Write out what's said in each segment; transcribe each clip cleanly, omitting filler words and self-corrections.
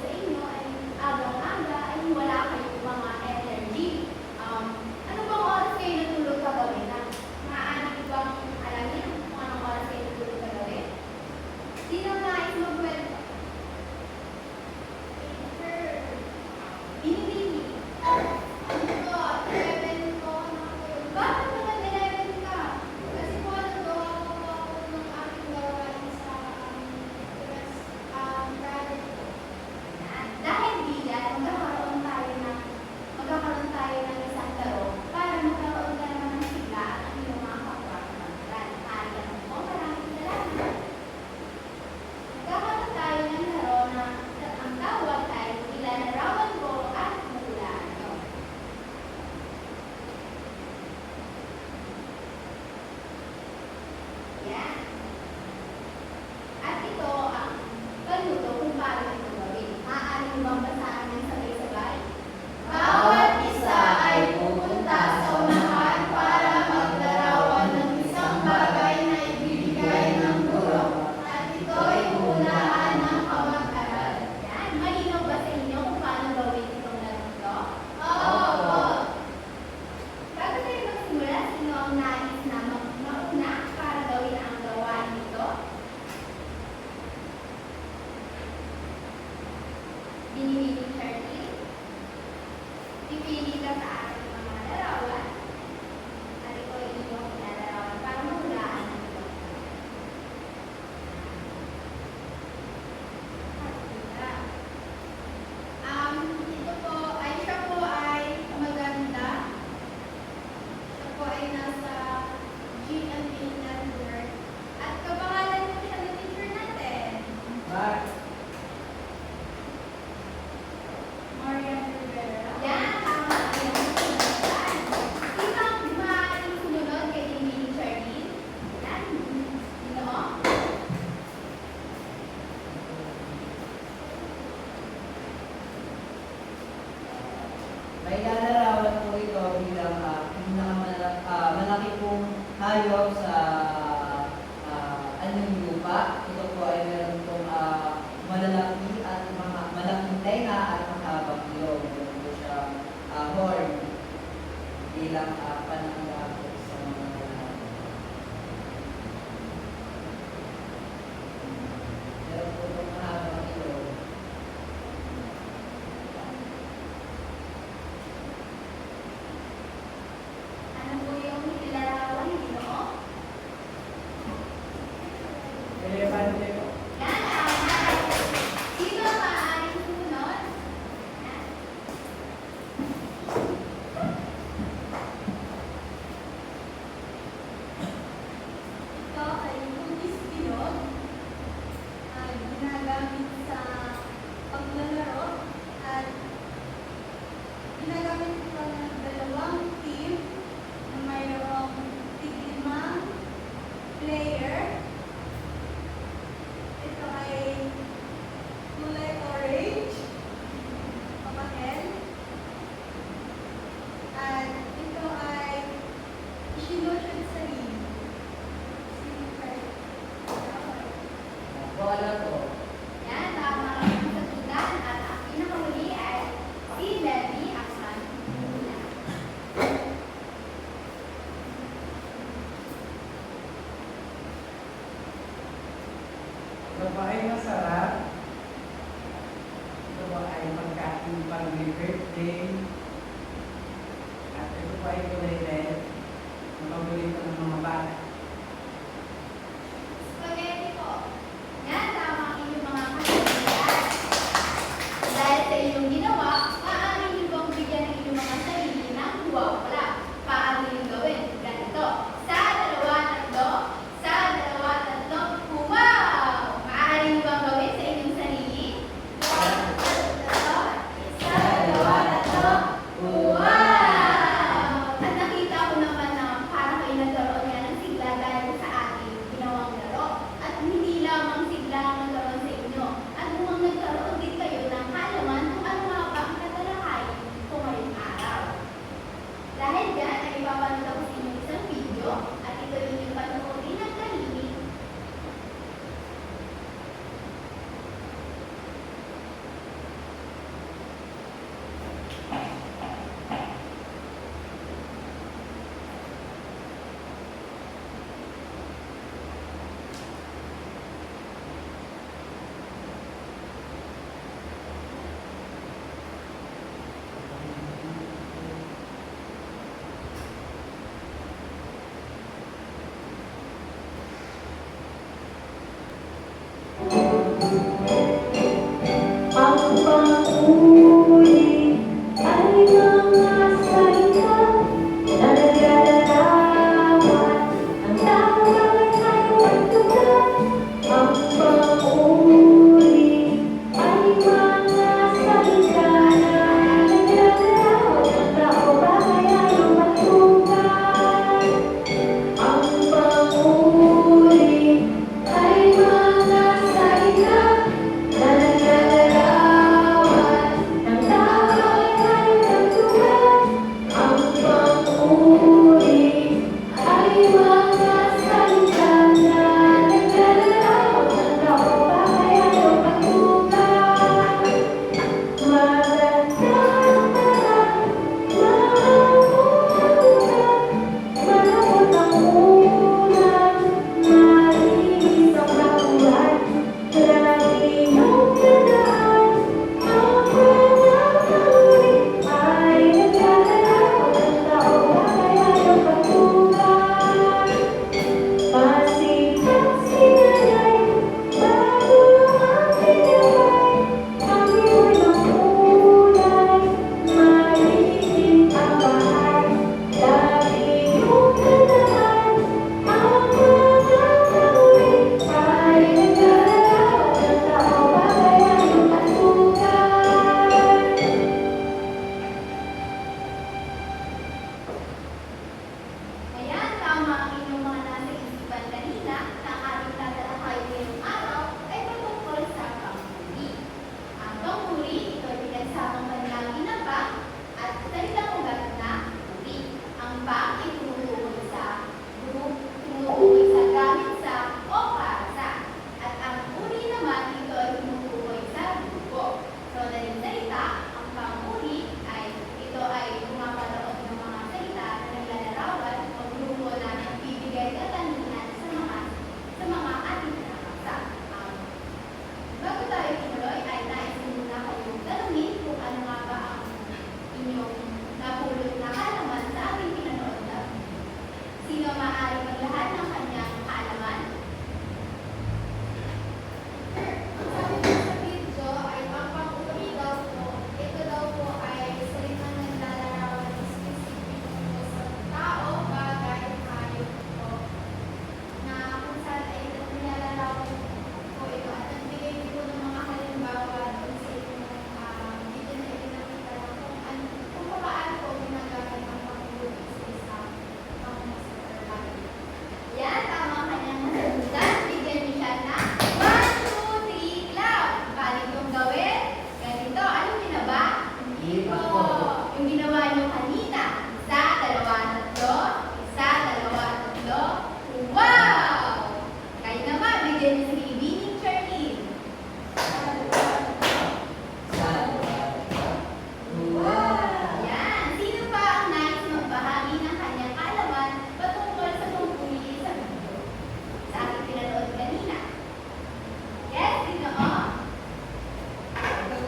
sa inyo ay agang-aga ay wala kayong mga energy. Ano bang oras kayo natulog kagabi na? Maaari ko bang alamin kung anong oras kayo natulog kagabi? Sino nais magkwento? Binibini. Ano to? 11 ko nakatulog. Bakit naman 11 ka? Kasi po nagawa ko ako ng aking gawain sa project ko. Dahil diyan, magkakaroon tayo ng isang laro para magkaroon ka naman ng sigla at ang iyong mga kapwa kamag-aral. Maaari po, maraming salamat. Magkakaroon tayo ng laro na ang tawag ay ilalarawan ko at hulaan nyo. Yan. At ito ang paluto kung paano ito gawin. Maaari mo bang basahin ng sabay-sabay? Bawat isa ay pupunta sa unahan para maglarawan ng isang bagay na ibibigay ng guro. At ito'y hulaan ng kamag-aral. Yan. Malinaw ba sa inyo kung paano gawin itong laro ito? Oo. Bago tayo magsimula, sino ang nais na mauna para gawin ang gawain nito? Binibini Charlie. Pipili ka sa ating mga larawan. At ito ay inyong ilalarawan para mahulaan ang ito. Ito po ay siya po ay maganda. Siya po ay nasa G&B Network. At kapangalan po siya ng teacher natin. Marian Rivera. Yan, tama ang iyong sinunan. Isang maaaring sumunod kay Binibini Charlene. Yan, sino? May lalarawan po ito bilang malaki pong hayop sa anyong lupa. Ito po ay meron pong malalaki at malaking tenga at mahabang ilong. Meron po siya horn bilang panangga po sa mga lalaki. Meron po pong mahabang ilong. Ano po yung ilalarawan ninyo? Elefante po. Yan, tama. Sino ang maaaring sumunod? Yan. Ito ay hugis bilog. Ginagamit sa paglalaro at ginagamit ito ng dalawang team na mayroong tig-limang player. Ito ay kulay orange, papel. At ito ay isinusunod sa ring. Bola po. Yan, tama ang sagutan. At ang pinakahuli ay si Levi Aksan. Ito ba ay masarap? Ito ba ay pagkain pang birthday? At ito ba ay kulay red? Ang paborito ng mga bata. Spaghetti po. Yan, tama ang inyong mga kasagutan. Dahil sa inyong ginawa, maaari niyo bang bigyan ng inyong mga sarili ng huwag-wala. Paano yung gawin? Ganito. Sa dalawa, tatlo. Sa dalawa, tatlo. Wow! Maaari niyo bang gawin sa inyong sarili? Isa, dalawa, tatlo. Wow! At nakita ko naman na parang kayo nagkaroon nga ng sigla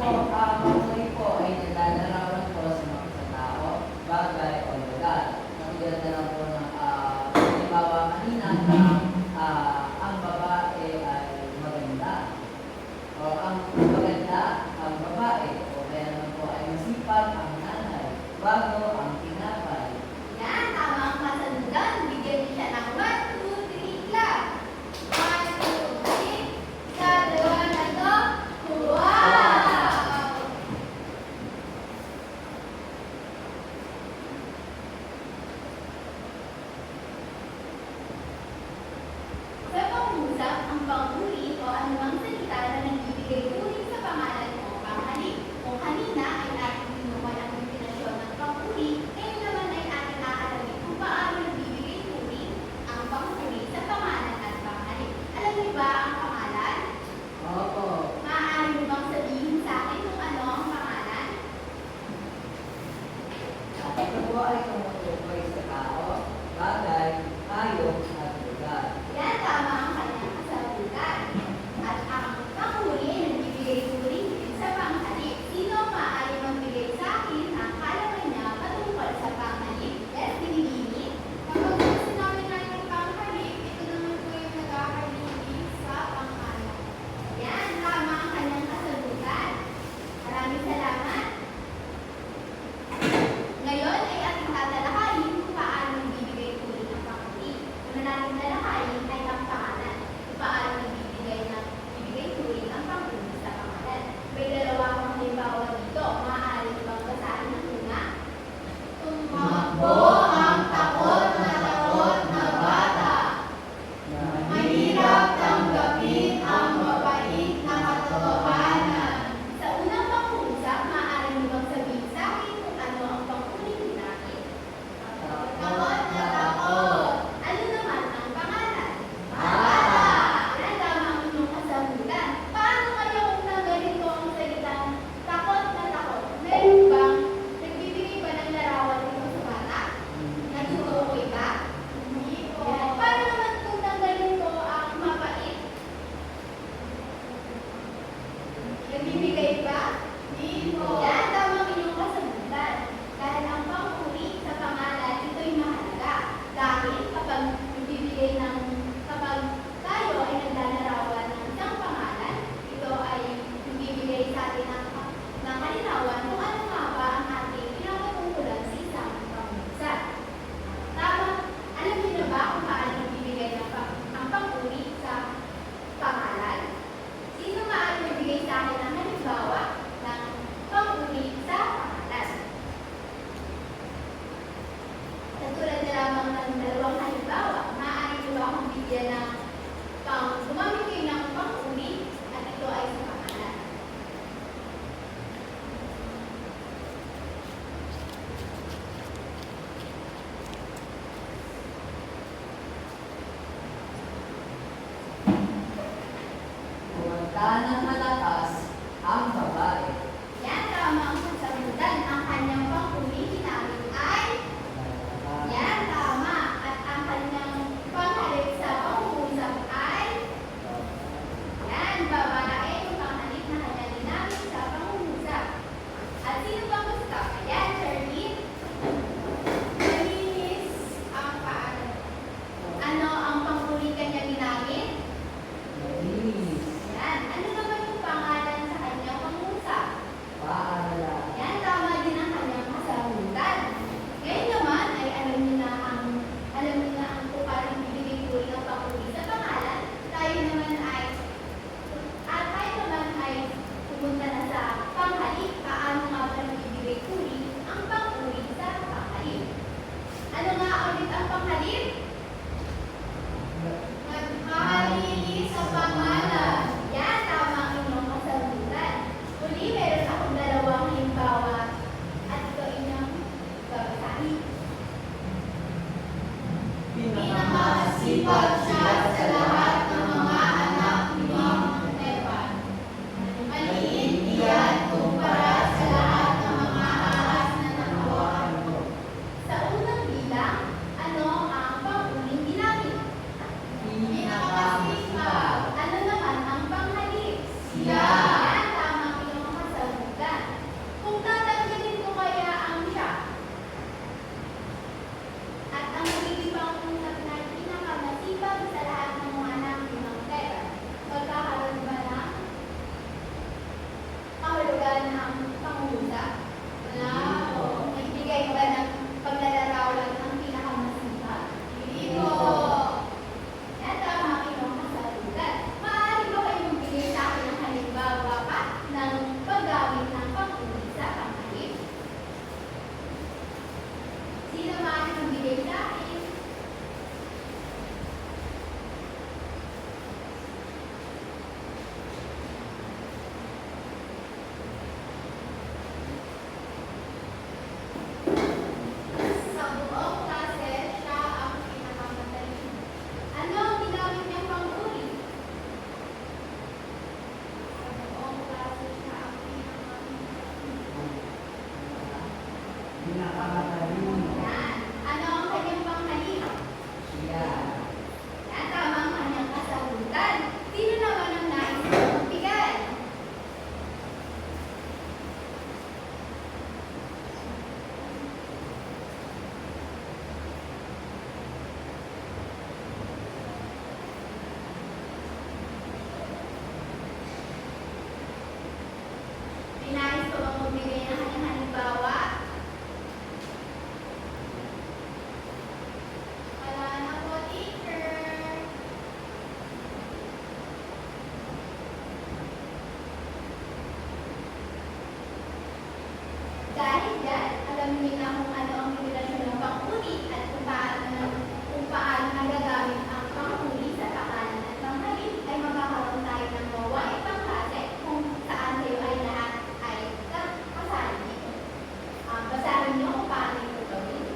po, mamuri po ay naglalarawan po sa tao, bagay o lugar. Nakaganda na lang po ng halimbawa kanina na ang babae ay maganda. O ang maganda ang babae. O kaya naman po ay masipag ang nanay, bago ang tinapay. Yan, tama ang kasalugan. Bigyan niyo siya ng 1, 2, 3, clap. 1, 2, 3. Sa dalawa na to. Wow! pinakamagaling. Yan. Ano ang kanyang panghalip? Siya. Yan, tama ang kanyang kasagutan. Sino naman ang nais na magbigay? Pinais ko bang magbigay ng kanyang halimbawa? Wala na po, teacher. Dahil dyan, alam niyo na kung ano ang kombinasyon ng panghuli at kung paano nagagamit ang panghuli sa takalan at panghalip ay magkakaroon tayo ng mawain pangklase kung saan kayo ay lahat ay kasali dito. Basahin niyo kung paano ito gawin.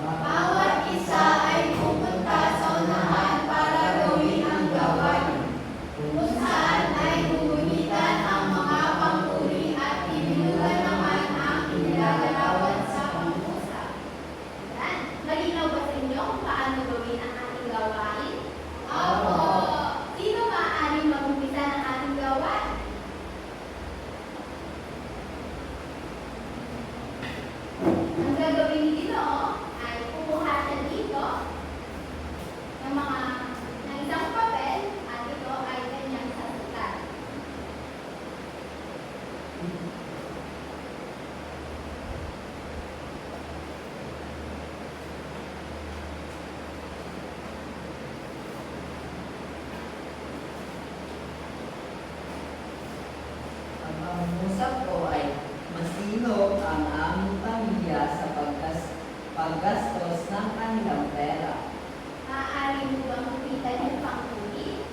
Bawat isa ay pupunta sa unahan para gawin ang gawain, kung saan ay guguhitan ang mga panghuli at ibinugan naman ang inilalarawan sa pangusap. Yan. Malinaw ba sa inyo kung paano gawin ang ating gawain? Opo! Sino maaaring mag-umpisa ng ating gawain? Ang gagawin ni Ginoo ay kukuha siya dito ng isang papel at ito ay kanyang sasulat. Ang pangungusap ko ay masino ang aming pamilya sa paggastos ng kanilang pera. Maaari mo bang kumitan yung panghuli?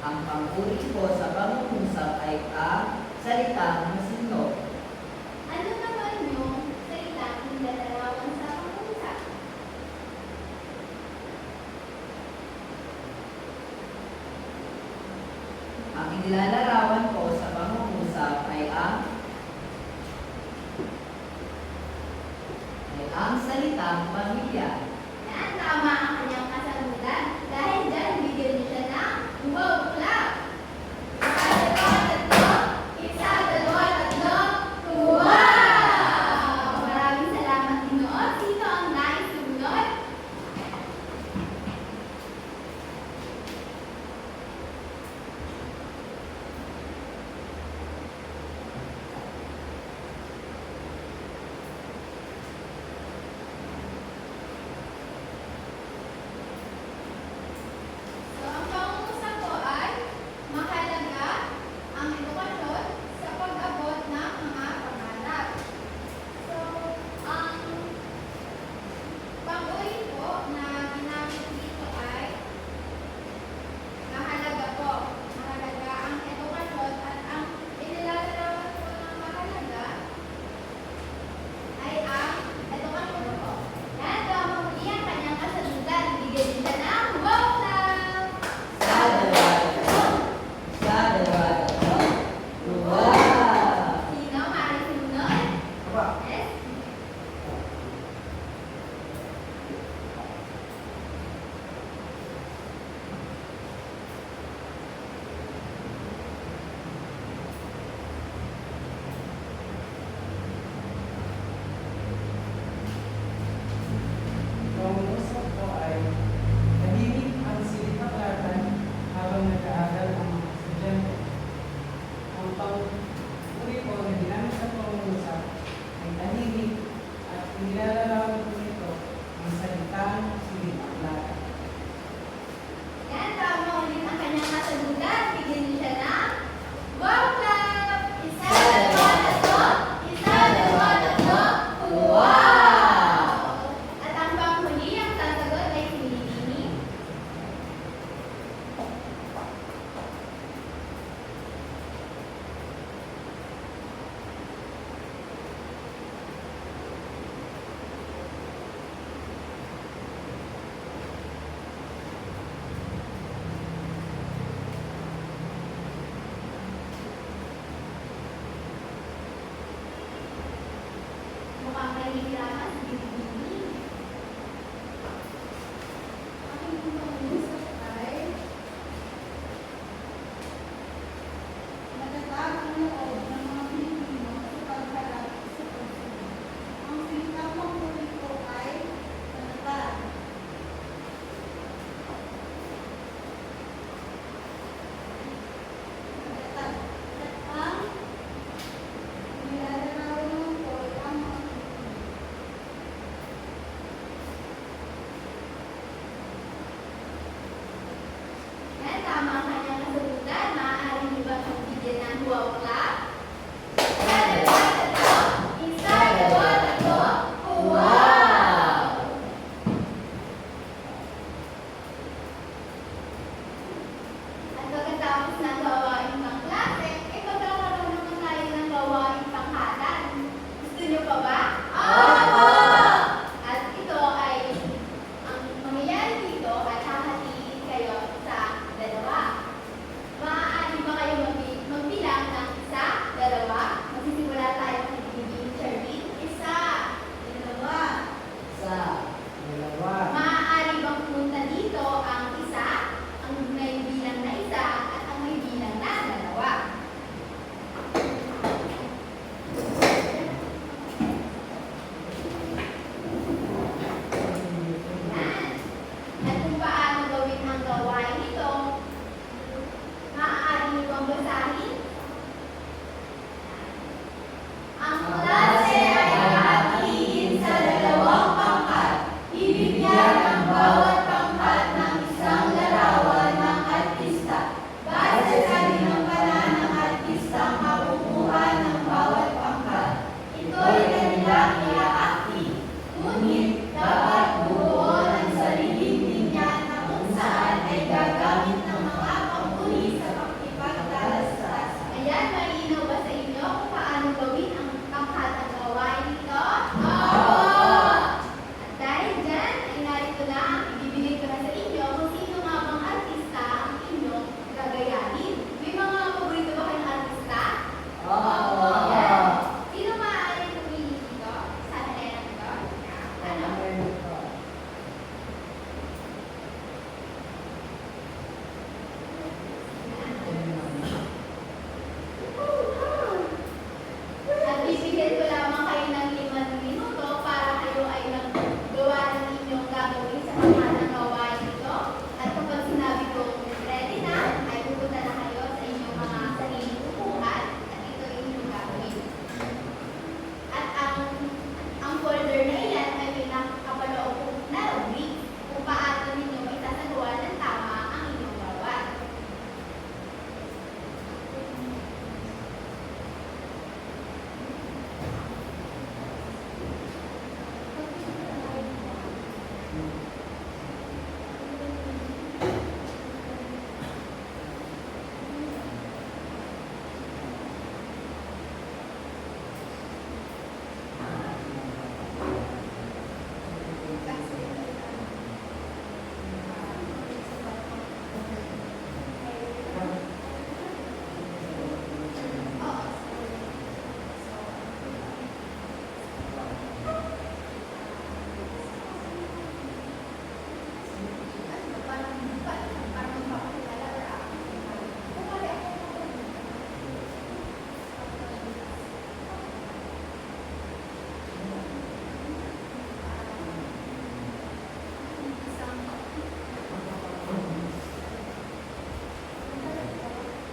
Ang panghuli ko sa pangungusap ay ang salitang masino. Ano naman yung salitang nilalarawan sa pangusap? Ang inilalarawan ko sa pangungusap ay ang salitang pamilya. Yan, tama ang kanyang kasagutan. Dahil dyan, bigyan niyo siya ng wow clap. Isa, dalawa, tatlo. Wow! Maraming salamat, Ginoo. Sino ang nais sumunod? tama ang kanyang kasagutan, maaari niyo ba siyang bigyan ng huwag clap? Isa, dalawa, tatlo. Isa, dalawa, tatlo. Wow! At pagkatapos ng gawain pang klase, magkakaroon naman tayo ng gawain panghatan. Gusto niyo pa ba? Oo! At ito ay, ang mangyayari dito ay hahatiin kayo sa dalawa. Maaari ba kayo magbilang ng isa, dalawa? Magsisimula tayo sa bibigyan Charlene. Isa, dalawa. Isa. Dalawa. Maaari bang pumunta dito ang isa, ang may bilang na isa, at ang may bilang na dalawa? Yan. At kung paano gawin ang gawain ito, maaari niyo bang basahin? Ang klase ay hahatiin sa dalawang pangkat. Bibigyan ang bawat pangkat ng isang larawan ng artista. Base sa ginampanan ng artistang makukuha ng bawat pangkat. Ito'y kanilang iaakti. Ngunit dapat buo ng sariling linya na kung saan ay gagamit ng mga panguli sa pakipagtalastas. Ayan, malinaw ba sa inyo kung paano gawin ang pangkat ang gawain nito? Oo! At dahil dyan, ay narito na, ibibigay ko na sa inyo kung sino nga bang artista ang inyong gagayahin. May mga paborito ba kayong artista? Oo. Yan. Sino maaari pumili dito? Sa halera nito? Ano? At bibigyan ko lamang kayo ng 5 minuto para kayo ay maggawa ng inyong gagawin sa panghatang gawain ito. At kapag sinabi kong ready na, ay pupunta na kayo sa inyong mga sariling upuan at ito ay inyong gagawin. At ang folder na iyan ay may nakapaloob na rubric kung paano ninyo maisasagawa ng tama ang inyong gawain.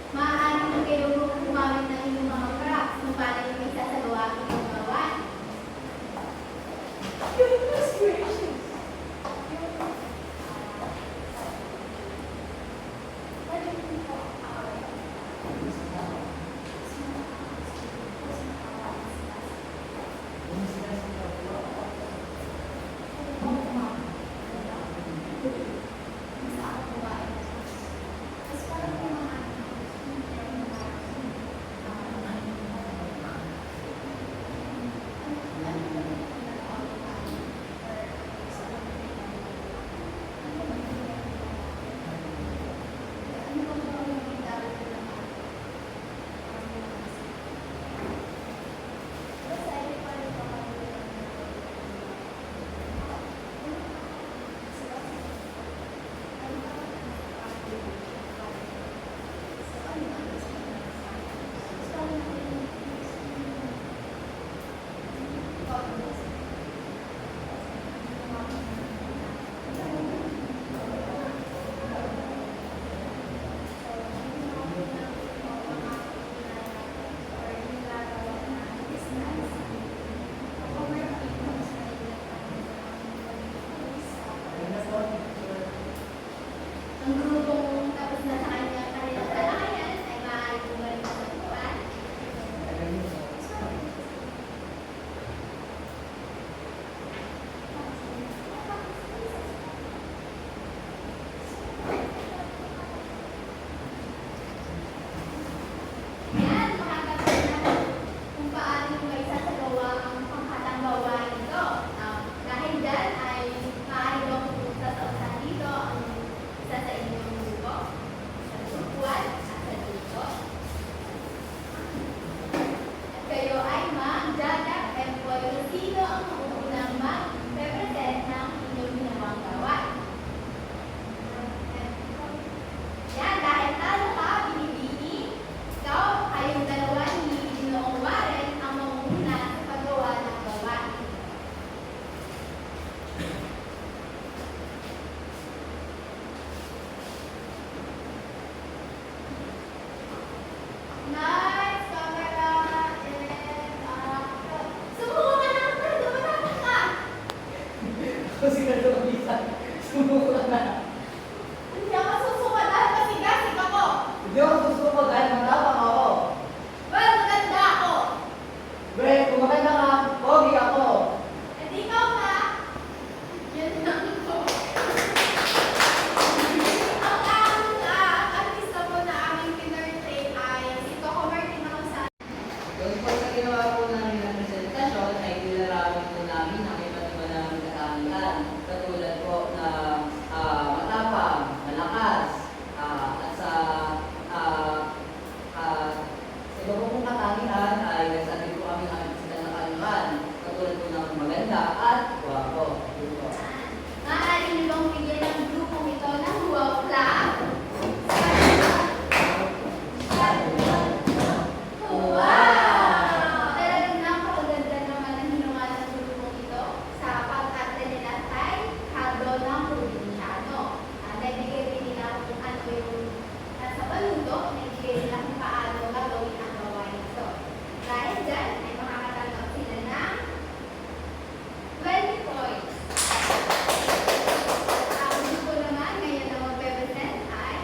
Maaari na kayo gumamit ng inyong mga props kung paano nyo isasagawa ang inyong gawain. Goodness gracious! Ang grupong tapos na sa kanya Sumuko na. Hindi ako susuka dahil masigasig ako. Hindi ako susuko dahil matapang ako. Well, maganda ako. Well, kung maganda ka, pogi ako. Eh, di ikaw na. Yan lang po. Ang artista po na aming pinurtray ay si Coco Martin Maussan. Doon po sa ginawa po namin na presentasyon ay nilarawin po namin ang iba't iba naming katangian. Katulad po na matapang, malakas, at sa iba po pong katangian ay nagsabi po kami ang sila na katangian. Katulad po ng maganda at guwapo. Yun po. Maaari niyo bang bigyan ng grupong ito ng wow flag? Wow! Talagang napakaganda naman ang ginawa ng grupong ito sa pag-arte nila kay Carlo ng Provinciano. Nagbigay din nila kung ano yung nasa balundok, nagbigay nila kung paano gagawin ang gawain ito. Dahil dyan ay makakatanggap sila ng 20 points. Ang grupo naman ngayon na magpe-present ay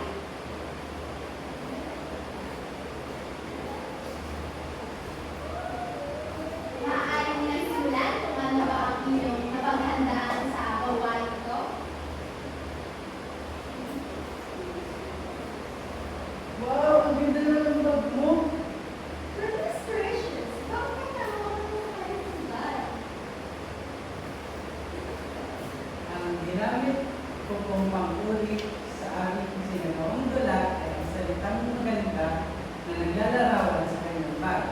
maaari nilang simulan kung ano ba ang inyong napaghandaan sa gawain ito. Wow, ang ganda naman ng bag mo. Goodness gracious! Bakit naman mo kayo sulat? Ang ginamit ko pong pang-uri sa aming sinagawang dula ay ang salitang maganda na naglalarawan sa kanyang bag.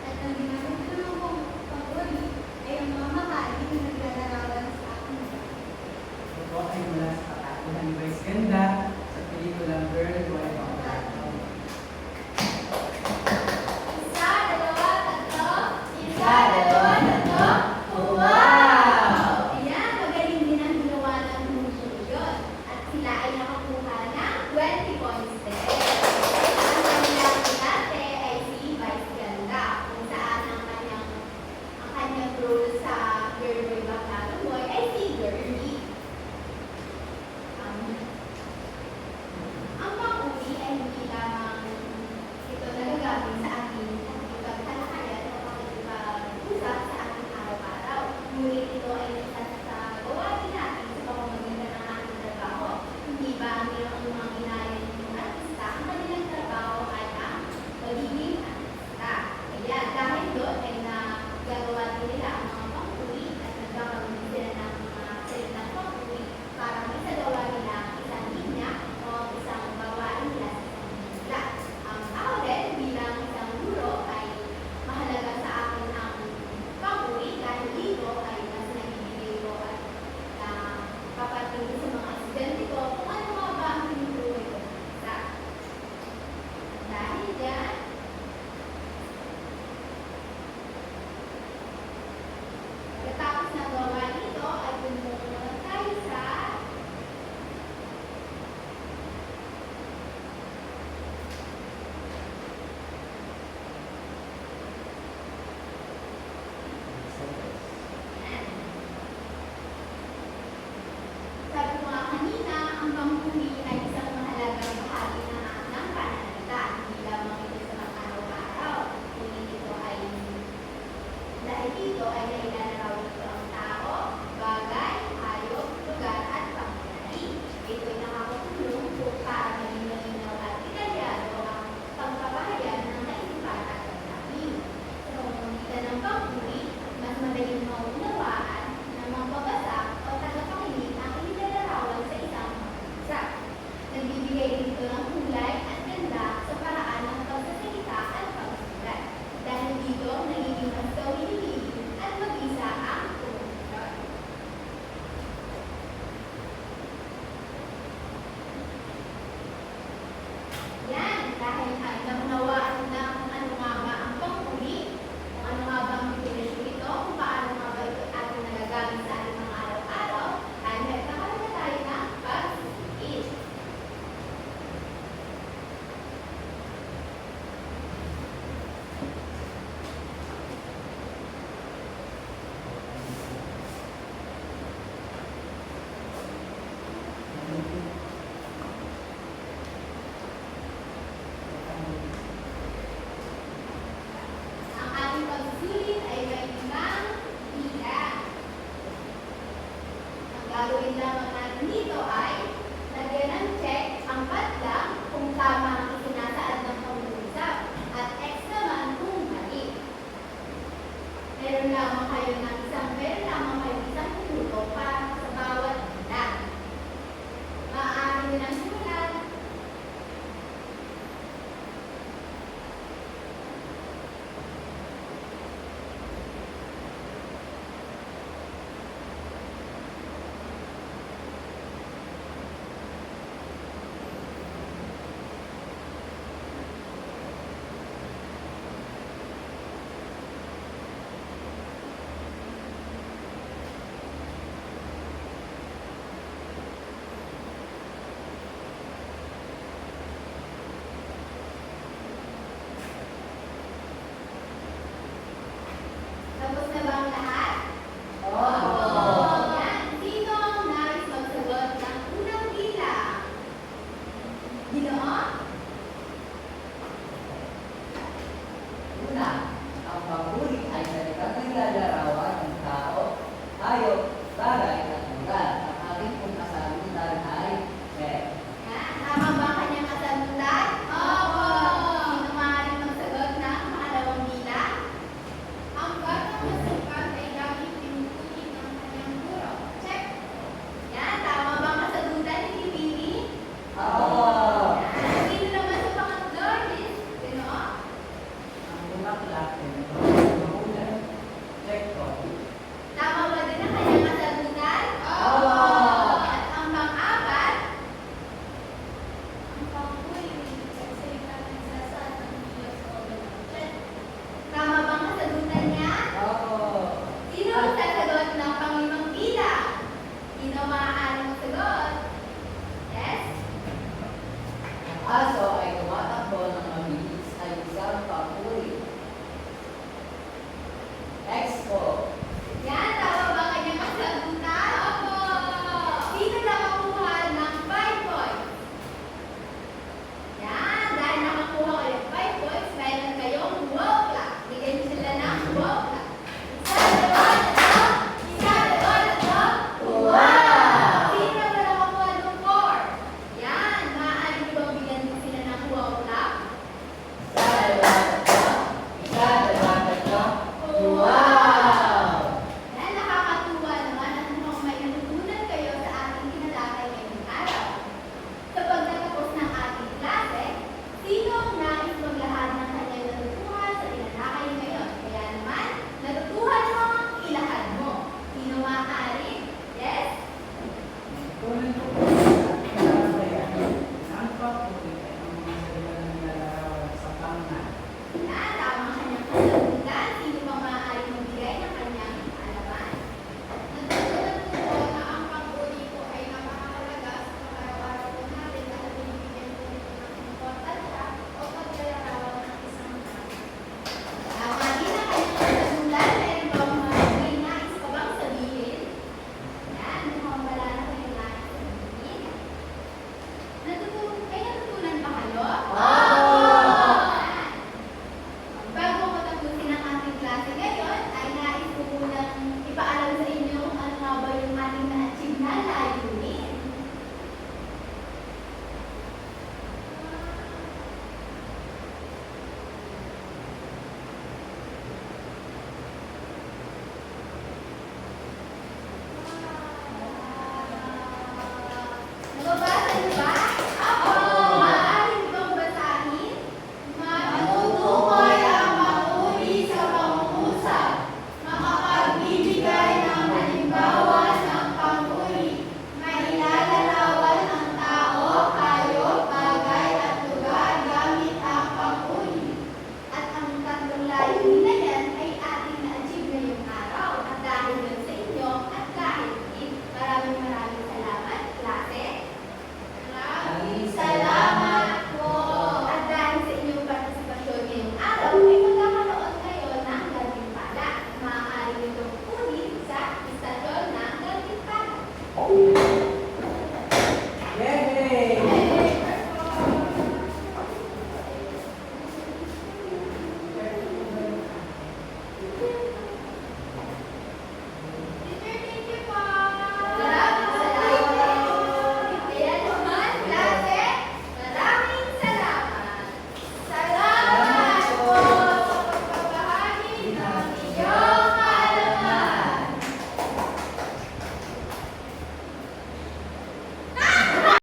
At ang ginamit ko naman kong pag-uli ay ang mga makain na naglalarawan sa akin. Ito ay mula sa Patakuhan ni Vice Ganda sa pelikulang Girl, Boy, Pangalaman. Isa, dalawa, tatlo. Isa, dalawa, tatlo. Wow! Ayan, magaling din ang ginawa ng grupo yun. At sila ay nakakuha ng 20 points din. Ang kanilang dati ay si Vice Ganda, kung saan ang kanyang role sa Girl Boy Bacalao Boy ay si Girlie. Ang pang-uli Gagawin lamang natin dito ay lagyan ng check ang padlang kung tama ang isinasaad ng pag-uusap at X naman kung mali. Meron lamang kayo isang minuto para sa bawat padlang. Maaari din ang simulan. Tapos na ba ang lahat? Yan. Sino ang nais magsagot ng unang bilang? Ginoon? Una, ang papuri ay salitang naglalarawan ng tao, hayop, bagay at lugar. Ang ating pong kasagutan ay check. Yan. Tama ba ang kanyang kasagutan? Opo! Sino maaaring magsagot ng pangalawang bilang? Ang batang masukat ay laging pinupunin ng kanyang guro. Check! Yan. Tama ba ang kasagutan ni Pili? Oo! Yan. Sino naman sa pangatlo? Ginoon? Ang bulaklak ay makulay. Check po. Tama ba din ang kanyang kasagutan? Oo! At ang pang-apat? Ang panguri ay salita ng sasaad ng Diyos o Check. Tama ba ang kasagutan niya? Oo! Sino ang sasagot ng panglimang bilang? Sino maaaring magsagot? Yes? Ang aso ay tumatakbo ng mabilis ay isang papuri. X po. Yan, tama ba ang kanyang kasagutan? Opo! Sino nakakuha ng 5 points? Yan, dahil nakakuha kayo ng 5 points, meron kayong wow clap. Bigyan niyo sila ng wow clap. Isa, dalawa, tatlo. Wow! Sino naman nakakuha ng 4? Yan, maaari niyo bang bigyan din sila ng wow clap? Isa, dalawa, tatlo. Isa, dalawa, tatlo. Wow! Yan, nakakatuwa naman at mukhang may natutunan kayo sa ating tinalakay ngayong araw. Sa pagtatapos ng ating klase, sino ang nais maglahad ng kanyang natutuhan sa tinalakay ngayon? Kaya naman, natutuhan mo, ilahad mo. Sino maaari? Yes? Kunin po